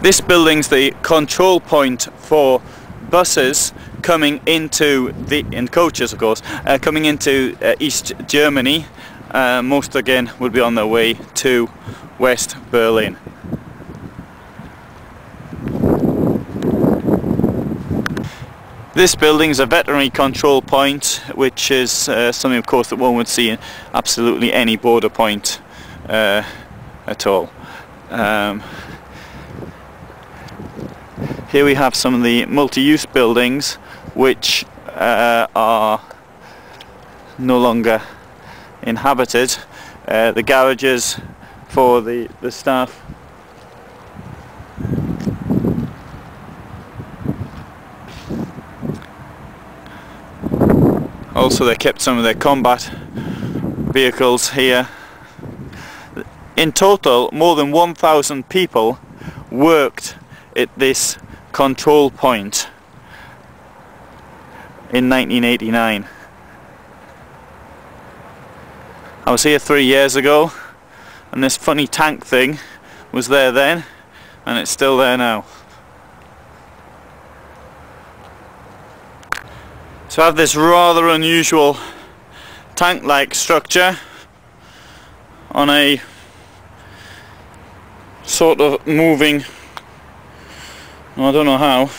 This building's the control point for buses coming into in coaches, of course, coming into East Germany. Most again would be on their way to West Berlin. This building is a veterinary control point, which is something, of course, that one would see in absolutely any border point at all. Here we have some of the multi-use buildings which are no longer inhabited. The garages for the staff. Also, they kept some of their combat vehicles here. In total, more than 1,000 people worked at this control point in 1989. I was here 3 years ago, and this funny tank thing was there then, and it's still there now. So I have this rather unusual tank-like structure on a sort of moving, I don't know how.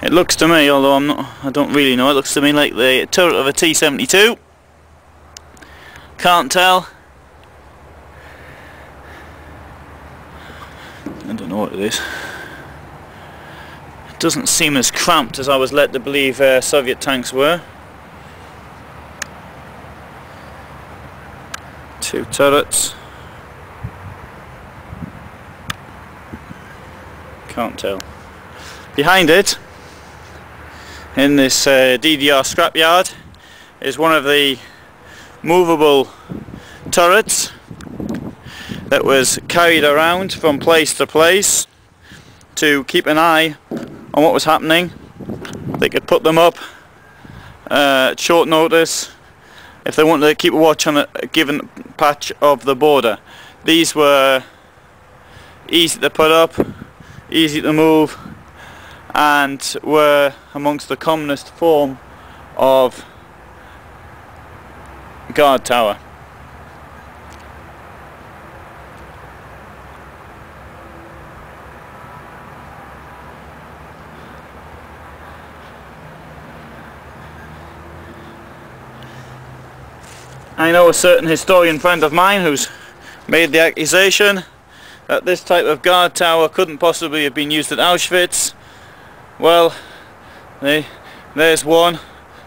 It looks to me, although I don't really know, it looks to me like the turret of a T-72. Can't tell. I don't know what it is. It doesn't seem as cramped as I was led to believe Soviet tanks were. Two turrets. Can't tell. Behind it, in this DDR scrapyard, is one of the movable turrets that was carried around from place to place to keep an eye on what was happening. They could put them up at short notice if they wanted to keep a watch on a given patch of the border. These were easy to put up, easy to move, and were amongst the commonest form of guard tower. I know a certain historian friend of mine who's made the accusation that this type of guard tower couldn't possibly have been used at Auschwitz. Well, there's one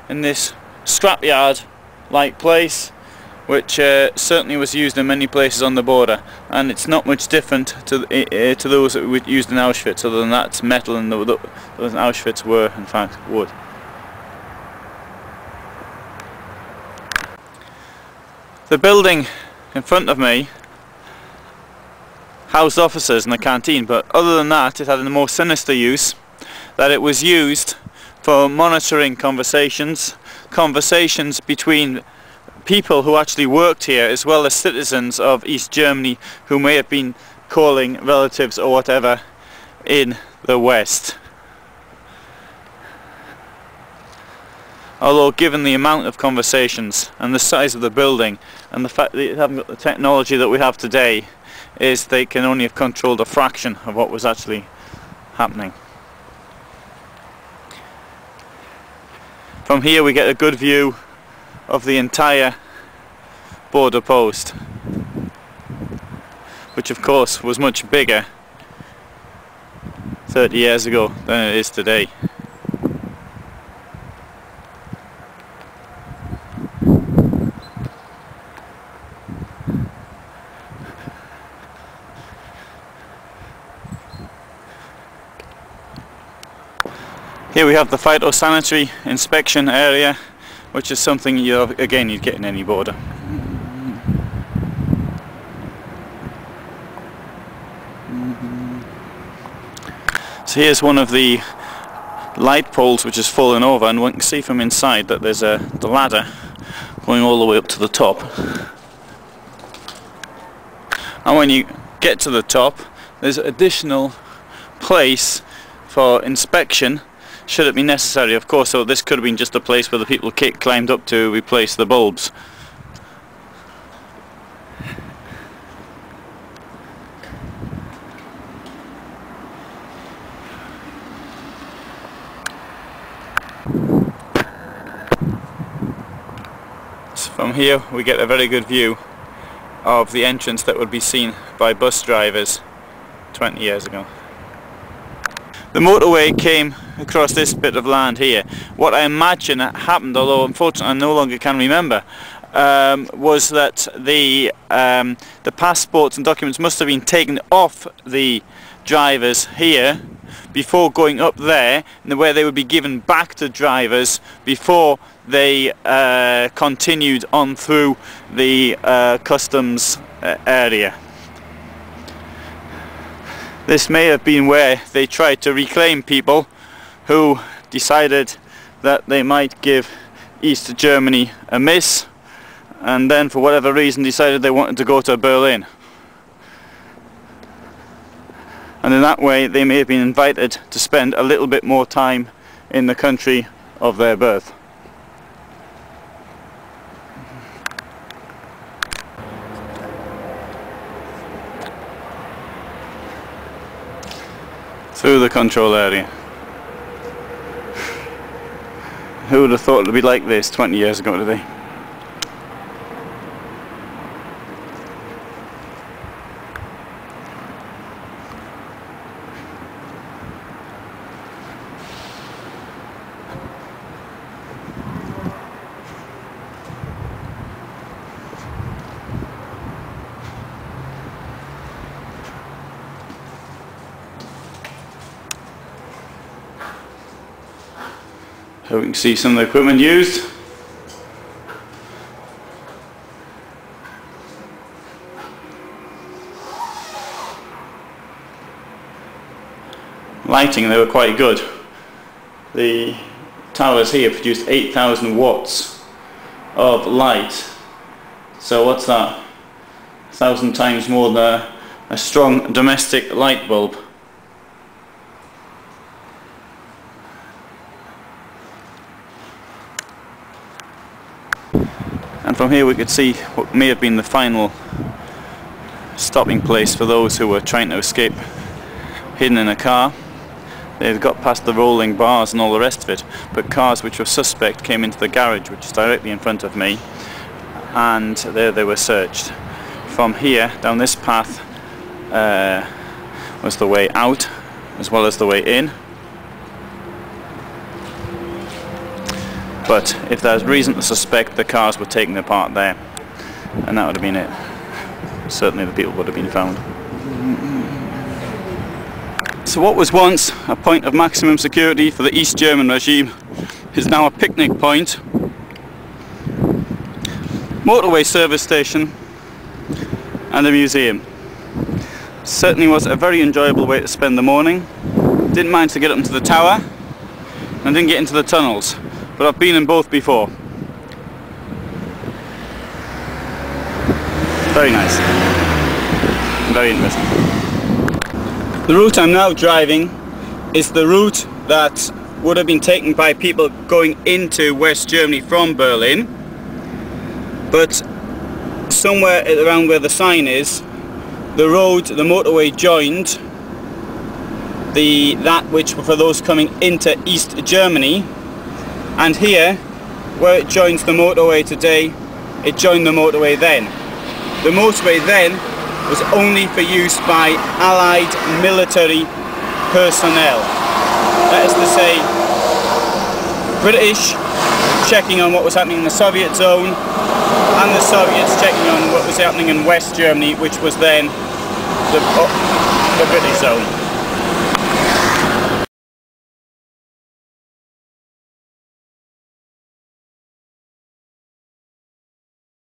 in this scrapyard like place, which certainly was used in many places on the border, and it's not much different to those that were used in Auschwitz, other than that it's metal, and those in Auschwitz were in fact wood. The building in front of me housed officers in the canteen, but other than that it had a more sinister use, that it was used for monitoring conversations between people who actually worked here, as well as citizens of East Germany who may have been calling relatives or whatever in the West. Although given the amount of conversations and the size of the building and the fact that they haven't got the technology that we have today, is they can only have controlled a fraction of what was actually happening. From here we get a good view of the entire border post, which of course was much bigger 30 years ago than it is today. Here we have the phytosanitary inspection area, which is something you'd get in any border. So here's one of the light poles which has fallen over, and one can see from inside that there's the ladder going all the way up to the top. and when you get to the top there's additional place for inspection should it be necessary, of course. So this could have been just a place where the people climbed up to replace the bulbs. So from here we get a very good view of the entrance that would be seen by bus drivers 20 years ago. The motorway came across this bit of land here. What I imagine happened, although unfortunately I no longer can remember, was that the passports and documents must have been taken off the drivers here before going up there, where they would be given back to drivers before they continued on through the customs area. This may have been where they tried to reclaim people who decided that they might give East Germany a miss, and then for whatever reason decided they wanted to go to Berlin. And in that way they may have been invited to spend a little bit more time in the country of their birth. Through the control area. Who would have thought it would be like this 20 years ago today? So we can see some of the equipment used. Lighting, they were quite good. The towers here produced 8,000 watts of light. So what's that? 1,000 times more than a strong domestic light bulb. And from here we could see what may have been the final stopping place for those who were trying to escape hidden in a car. They got past the rolling bars and all the rest of it, but cars which were suspect came into the garage, which is directly in front of me, and there they were searched. From here, down this path, was the way out as well as the way in. But if there's reason to suspect, the cars were taken apart there, and that would have been it. Certainly the people would have been found. So what was once a point of maximum security for the East German regime is now a picnic point, motorway service station and a museum. Certainly was a very enjoyable way to spend the morning. Didn't manage to get up into the tower and didn't get into the tunnels, but I've been in both before. Very nice. Very interesting. The route I'm now driving is the route that would have been taken by people going into West Germany from Berlin, but somewhere around where the sign is, the road, the motorway joined that which for those coming into East Germany. And here, where it joins the motorway today, it joined the motorway then. The motorway then was only for use by Allied military personnel. That is to say, British checking on what was happening in the Soviet zone, and the Soviets checking on what was happening in West Germany, which was then the British zone.